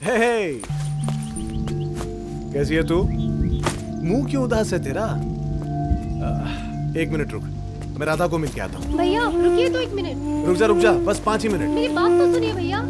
हे कैसी है तू? मुंह क्यों उदास है तेरा? एक मिनट रुक, मैं राधा को मिल के आता हूँ। भैया रुकिए तो 1 मिनट। रुक जा बस 5 ही मिनट। मेरी बात तो सुनिए भैया।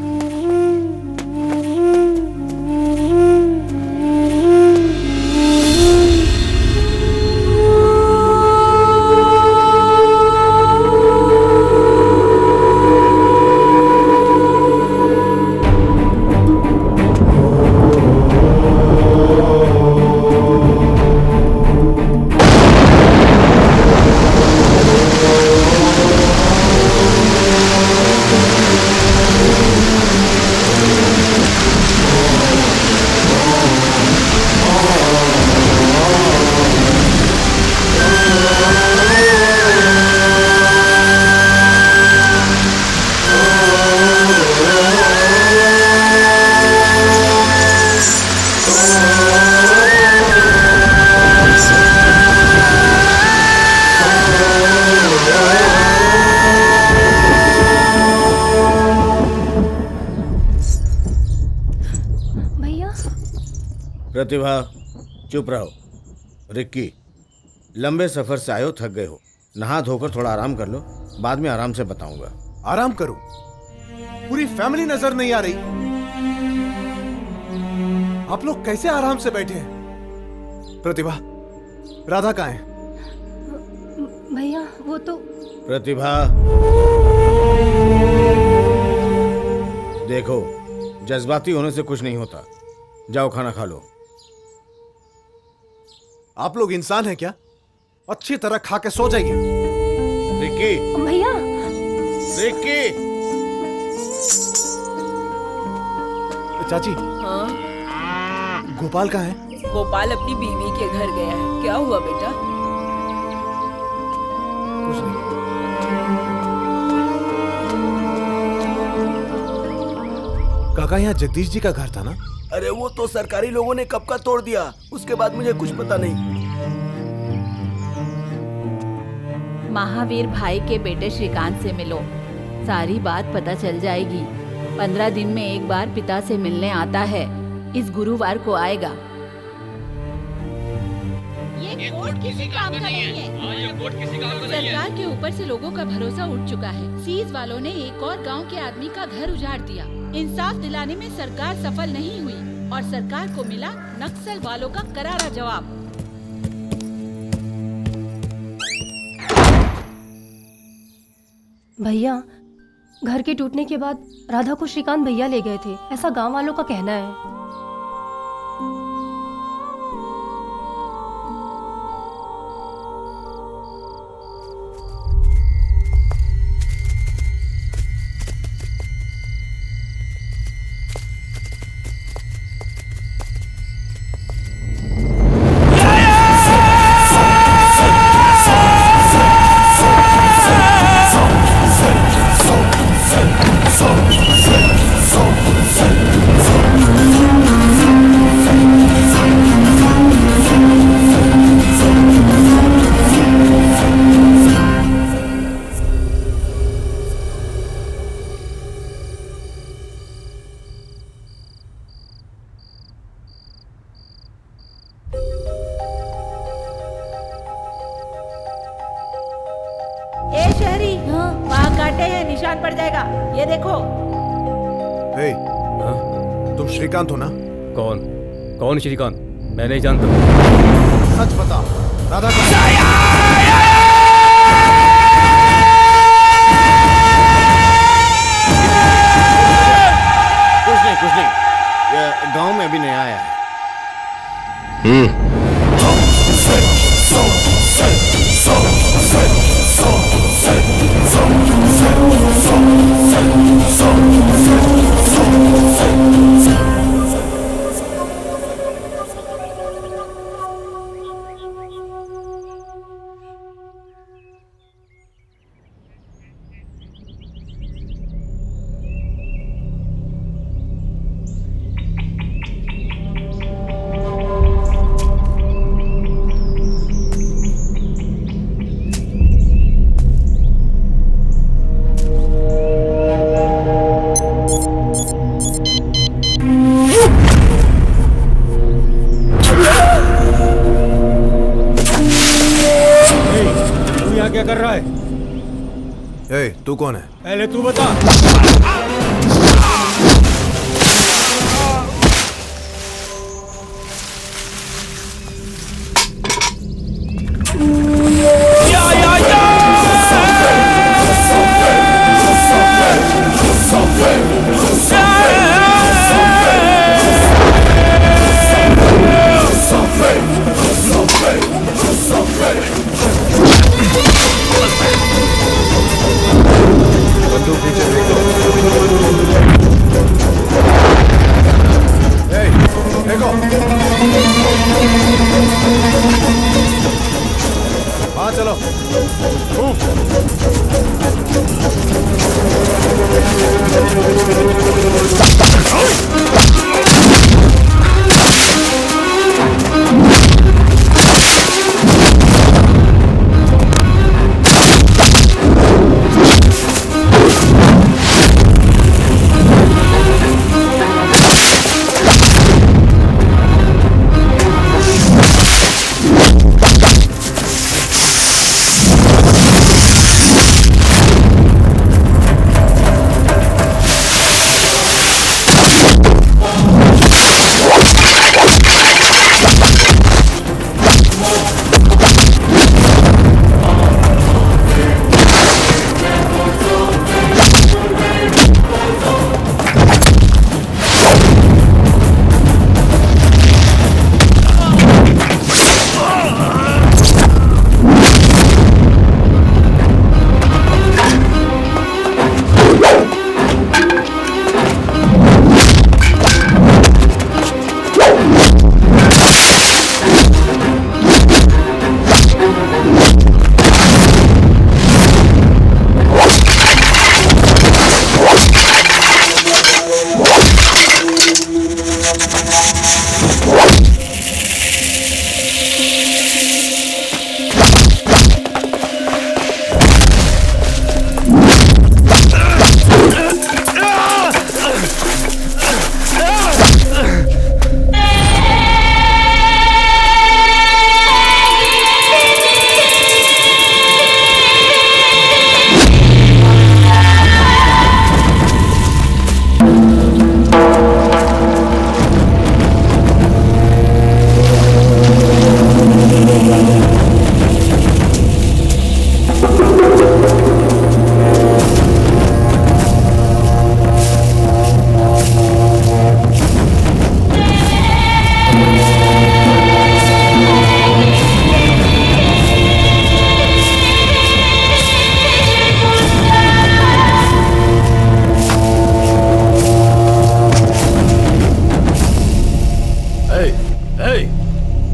प्रतिभा चुप रहो। रिक्की, लंबे सफर से आए हो, थक गए हो, नहा धोकर थोड़ा आराम कर लो, बाद में आराम से बताऊंगा। आराम करूं? पूरी फैमिली नजर नहीं आ रही। आप लोग कैसे आराम से बैठे हैं? प्रतिभा, राधा कहाँ है? भैया वो तो। प्रतिभा देखो, जज्बाती होने से कुछ नहीं होता, जाओ खाना खा लो। आप लोग इंसान हैं क्या? अच्छी तरह खा के सो जाइए। रिक्की, भैया। रिक्की। चाची। हाँ? गोपाल कहाँ है? गोपाल अपनी बीवी के घर गया है। क्या हुआ बेटा? कुछ नहीं। काका, यहाँ जगदीश जी का घर था ना? अरे वो तो सरकारी लोगों ने कब का तोड़ दिया, उसके बाद मुझे कुछ पता नहीं। महावीर भाई के बेटे श्रीकांत से मिलो, सारी बात पता चल जाएगी। 15 दिन में एक बार पिता से मिलने आता है, इस गुरुवार को आएगा। ये कोर्ट किसी काम का नहीं है। ये कोर्ट किसी काम का नहीं है। सरकार के ऊपर से लोगों का भरोसा उठ चुका है। सीज वालों ने एक और गांव के आदमी का घर उजाड़ दिया। इंसाफ दिलाने में सरकार सफल नहीं हुई और सरकार को मिला नक्सल वालों का करारा जवाब। भैया, घर के टूटने के बाद राधा को श्रीकांत भैया ले गए थे, ऐसा गांव वालों का कहना है। निशान पड़ जाएगा, ये देखो। हे, तुम श्रीकांत हो ना? कौन श्रीकांत? मैं नहीं जानता। सच बता, राधा कुछ नहीं, ये गांव में अभी नया आया है। क्या कर रहा है? ए, तू कौन है? पहले तू बता। बंदूक नीचे फेंक दो। ए, फेंको। हाँ चलो।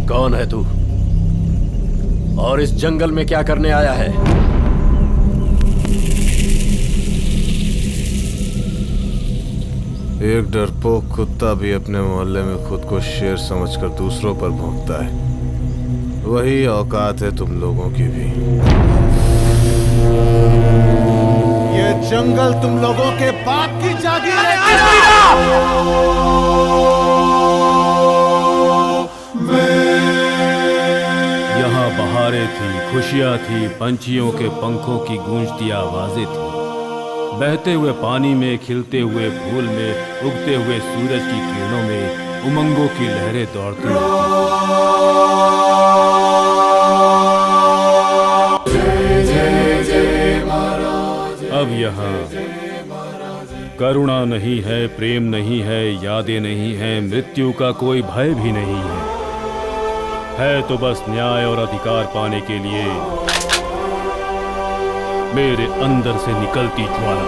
कौन है तू और इस जंगल में क्या करने आया है? एक डरपोक कुत्ता भी अपने मोहल्ले में खुद को शेर समझकर दूसरों पर भौंकता है। वही औकात है तुम लोगों की भी। ये जंगल तुम लोगों के बाप की जागीर है। यहाँ बहारें थी, खुशियाँ थी, पंछियों के पंखों की गूंजती आवाजें थी। बहते हुए पानी में, खिलते हुए फूल में, उगते हुए सूरज की किरणों में उमंगों की लहरें दौड़ती रहती। अब यहाँ करुणा नहीं है, प्रेम नहीं है, यादें नहीं है, मृत्यु का कोई भय भी नहीं है तो बस न्याय और अधिकार पाने के लिए मेरे अंदर से निकलती ज्वाला।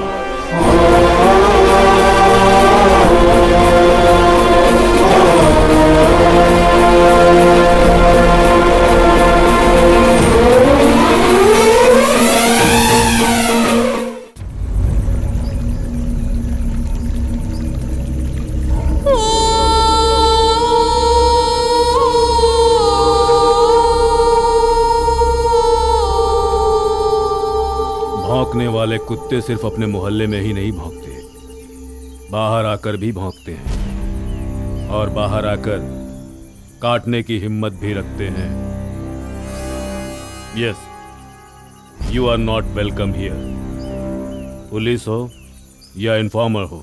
भौंकने वाले कुत्ते सिर्फ अपने मोहल्ले में ही नहीं भौंकते, बाहर आकर भी भौंकते हैं और बाहर आकर काटने की हिम्मत भी रखते हैं। Yes, you are not welcome here. Police हो या इन्फॉर्मर हो।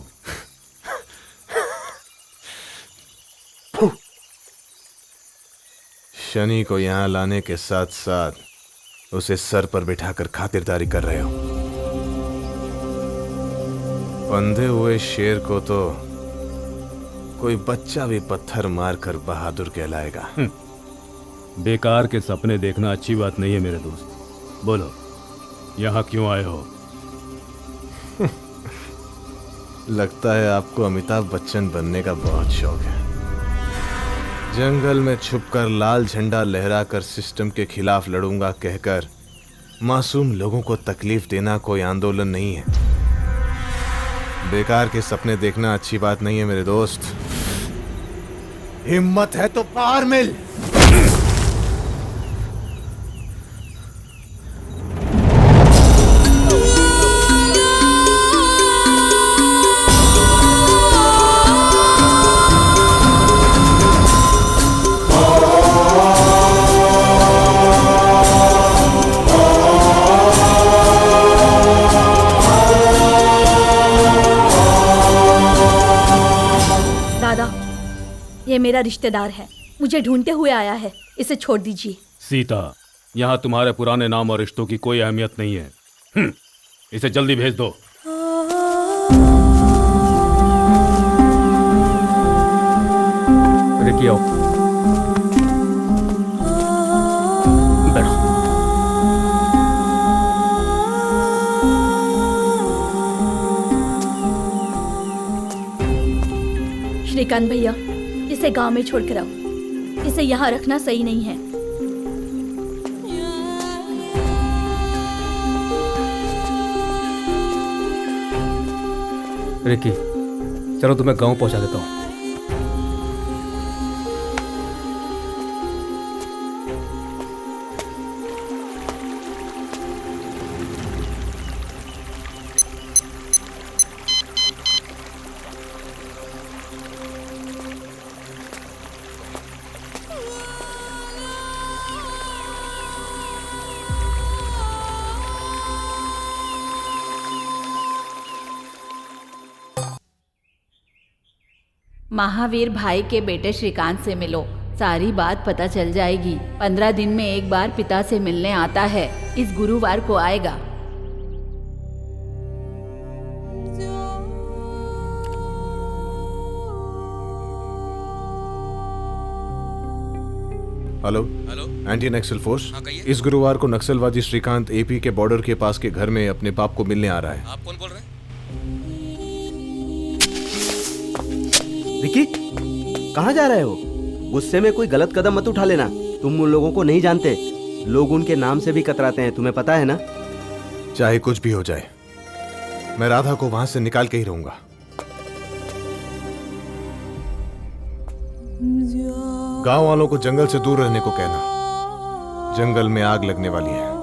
शनि को यहाँ लाने के साथ साथ उसे सर पर बिठाकर खातिरदारी कर रहे हो। बंधे हुए शेर को तो कोई बच्चा भी पत्थर मारकर बहादुर कहलाएगा। बेकार के सपने देखना अच्छी बात नहीं है मेरे दोस्त। बोलो, यहाँ क्यों आए हो? लगता है आपको अमिताभ बच्चन बनने का बहुत शौक है। जंगल में छुपकर लाल झंडा लहराकर सिस्टम के खिलाफ लड़ूंगा कहकर मासूम लोगों को तकलीफ देना कोई आंदोलन नहीं है। बेकार के सपने देखना अच्छी बात नहीं है मेरे दोस्त। हिम्मत है तो पार मिल। ये मेरा रिश्तेदार है, मुझे ढूंढते हुए आया है, इसे छोड़ दीजिए। सीता, यहाँ तुम्हारे पुराने नाम और रिश्तों की कोई अहमियत नहीं है। इसे जल्दी भेज दो। रिकी आओ, बैठो। श्रीकांत भैया, इसे गांव में छोड़कर आओ। इसे यहाँ रखना सही नहीं है। रिकी, चलो तुम्हें गांव पहुंचा देता हूँ। महावीर भाई के बेटे श्रीकांत से मिलो, सारी बात पता चल जाएगी। 15 दिन में एक बार पिता से मिलने आता है, इस गुरुवार को आएगा। हेलो एंटी नक्सल फोर्स। इस गुरुवार को नक्सलवादी श्रीकांत एपी के बॉर्डर के पास के घर में अपने बाप को मिलने आ रहा है। आप कौन बोल रहे हैं? विकी, कहाँ जा रहे हो? गुस्से में कोई गलत कदम मत उठा लेना। तुम उन लोगों को नहीं जानते, लोग उनके नाम से भी कतराते हैं, तुम्हें पता है ना? चाहे कुछ भी हो जाए, मैं राधा को वहां से निकाल के ही रहूंगा। गांव वालों को जंगल से दूर रहने को कहना। जंगल में आग लगने वाली है।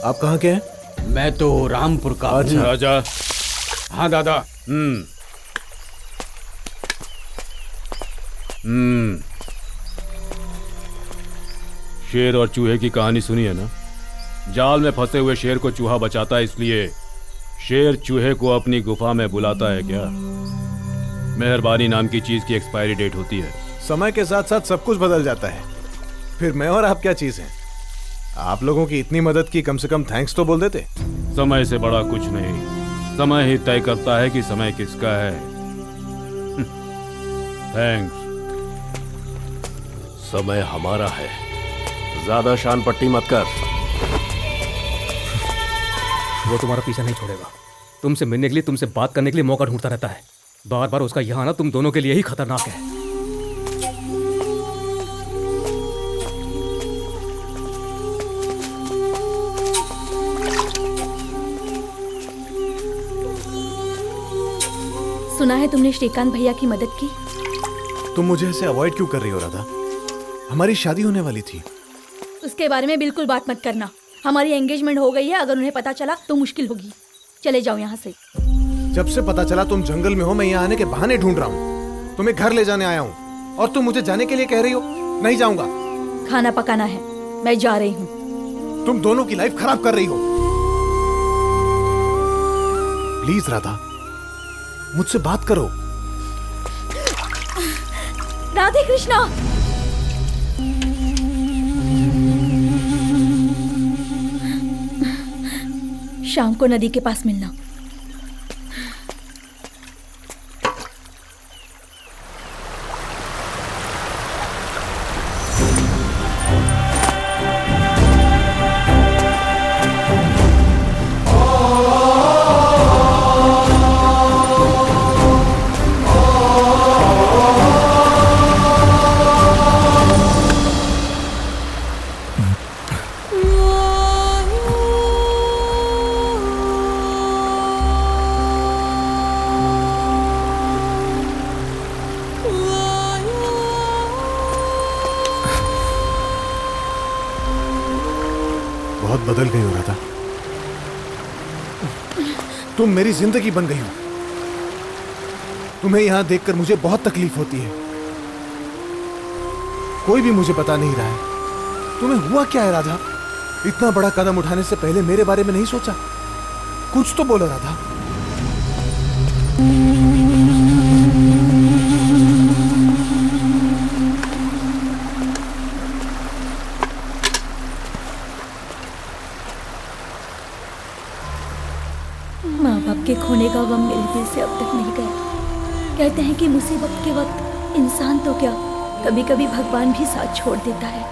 आप कहाँ के हैं? मैं तो रामपुर का। अच्छा राजा। हाँ दादा। शेर और चूहे की कहानी सुनी है ना? जाल में फंसे हुए शेर को चूहा बचाता है, इसलिए शेर चूहे को अपनी गुफा में बुलाता है क्या? मेहरबानी नाम की चीज की एक्सपायरी डेट होती है। समय के साथ साथ सब कुछ बदल जाता है। फिर मैं और आप क्या चीज हैं? आप लोगों की इतनी मदद की, कम से कम थैंक्स तो बोल देते। समय से बड़ा कुछ नहीं, समय ही तय करता है कि समय किसका है। थैंक्स। समय हमारा है, ज्यादा शान पट्टी मत कर। वो तुम्हारा पीछा नहीं छोड़ेगा। तुमसे मिलने के लिए, तुमसे बात करने के लिए मौका ढूंढता रहता है। बार बार उसका यहाँ आना तुम दोनों के लिए ही खतरनाक है। सुना है तुमने श्रीकांत भैया की मदद की। तुम मुझे ऐसे अवॉइड क्यों कर रही हो राधा? हमारी शादी होने वाली थी। उसके बारे में बिल्कुल बात मत करना। हमारी एंगेजमेंट हो गई है, अगर उन्हें पता चला तो मुश्किल होगी। चले जाओ यहाँ से। जब से पता चला तुम जंगल में हो, मैं यहाँ आने के बहाने ढूंढ रहा हूँ। तुम्हें घर ले जाने आया हूँ और तुम मुझे जाने के लिए कह रही हो। नहीं जाऊंगा। खाना पकाना है, मैं जा रही हूँ। तुम दोनों की लाइफ खराब कर रही हो। प्लीज राधा, मुझसे बात करो। राधे कृष्णा। शाम को नदी के पास मिलना। बहुत बदल गई हो राधा। तुम मेरी जिंदगी बन गई हो। तुम्हें यहां देखकर मुझे बहुत तकलीफ होती है। कोई भी मुझे बता नहीं रहा है। तुम्हें हुआ क्या है राधा? इतना बड़ा कदम उठाने से पहले मेरे बारे में नहीं सोचा? कुछ तो बोलो राधा। माँ बाप के खोने का गम मेरे दिल से अब तक नहीं गया। कहते हैं कि मुसीबत के वक्त इंसान तो क्या, कभी कभी भगवान भी साथ छोड़ देता है।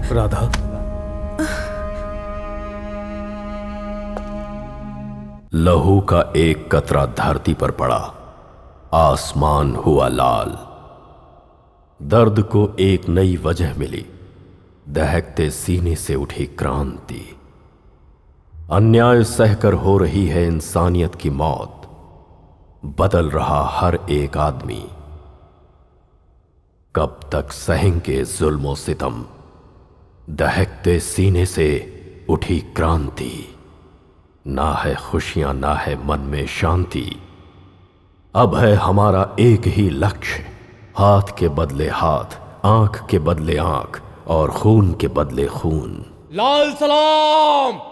राधा, लहू का एक कतरा धरती पर पड़ा, आसमान हुआ लाल। दर्द को एक नई वजह मिली, दहकते सीने से उठी क्रांति। अन्याय सहकर हो रही है इंसानियत की मौत, बदल रहा हर एक आदमी। कब तक सहेंगे जुल्म और सितम, दहकते सीने से उठी क्रांति। ना है खुशियां, ना है मन में शांति। अब है हमारा एक ही लक्ष्य, हाथ के बदले हाथ, आंख के बदले आंख और खून के बदले खून। लाल सलाम।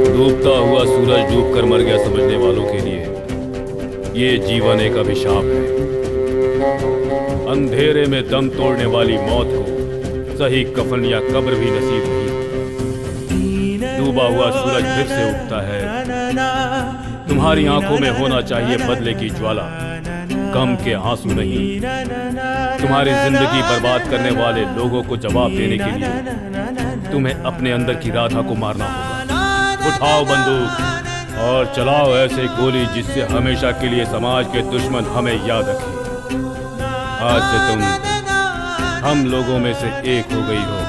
डूबता हुआ सूरज डूबकर मर गया समझने वालों के लिए ये जीवन एक अभिशाप है। अंधेरे में दम तोड़ने वाली मौत को सही कफन या कब्र भी नसीब नहीं। डूबा हुआ सूरज फिर से उगता है। तुम्हारी आंखों में होना चाहिए बदले की ज्वाला, गम के आंसू नहीं। तुम्हारी जिंदगी बर्बाद करने वाले लोगों को जवाब देने के लिए तुम्हें अपने अंदर की राधा को मारना होगा। उठाओ बंदूक और चलाओ ऐसे गोली जिससे हमेशा के लिए समाज के दुश्मन हमें याद रखें। आज से तुम हम लोगों में से एक हो गई हो,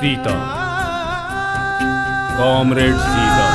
सीता, कॉमरेड सीता।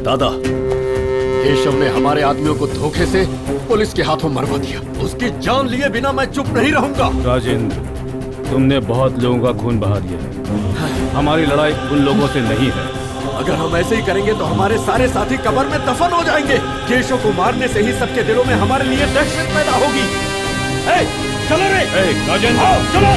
दादा, केशव ने हमारे आदमियों को धोखे से पुलिस के हाथों मरवा दिया। उसकी जान लिए बिना मैं चुप नहीं रहूंगा। राजेंद्र, तुमने बहुत लोगों का खून बहा दिया है। हमारी लड़ाई उन लोगों से नहीं है। अगर हम ऐसे ही करेंगे तो हमारे सारे साथी कब्र में दफन हो जाएंगे। केशव को मारने से ही सबके दिलों में हमारे लिए दहशत पैदा होगी। चलो रे राजेंद्र, चलो।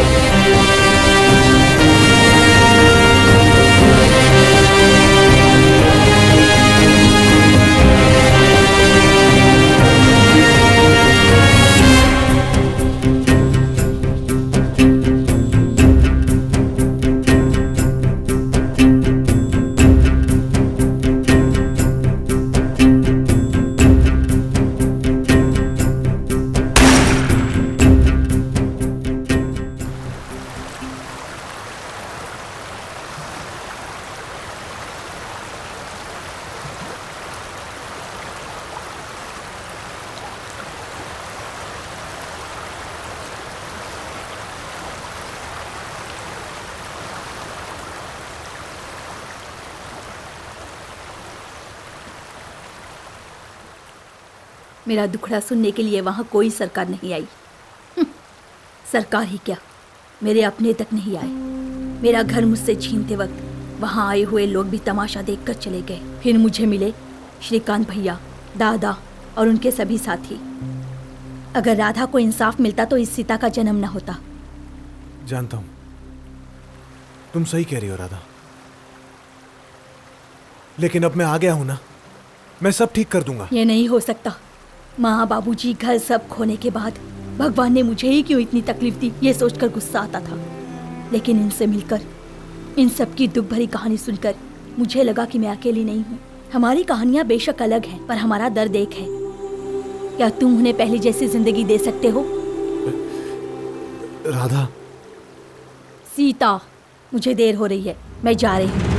मेरा दुखड़ा सुनने के लिए वहाँ कोई सरकार नहीं आई। सरकार ही क्या, मेरे अपने तक नहीं आए। मेरा घर मुझसे छीनते वक्त वहाँ आए हुए लोग भी तमाशा देखकर चले गए। फिर मुझे मिले श्रीकांत भैया, दादा और उनके सभी साथी। अगर राधा को इंसाफ मिलता तो इस सीता का जन्म न होता। जानता हूं, तुम सही कह रही हो राधा, लेकिन अब मैं आ गया हूं ना, मैं सब ठीक कर दूंगा। ये नहीं हो सकता। माँ, बाबूजी, घर सब खोने के बाद भगवान ने मुझे ही क्यों इतनी तकलीफ दी, ये सोचकर गुस्सा आता था। लेकिन इनसे मिलकर, इन सब की दुख भरी कहानी सुनकर मुझे लगा कि मैं अकेली नहीं हूँ। हमारी कहानियाँ बेशक अलग हैं, पर हमारा दर्द एक है। क्या तुम उन्हें पहले जैसी जिंदगी दे सकते हो? राधा, सीता, मुझे देर हो रही है, मैं जा रही हूँ।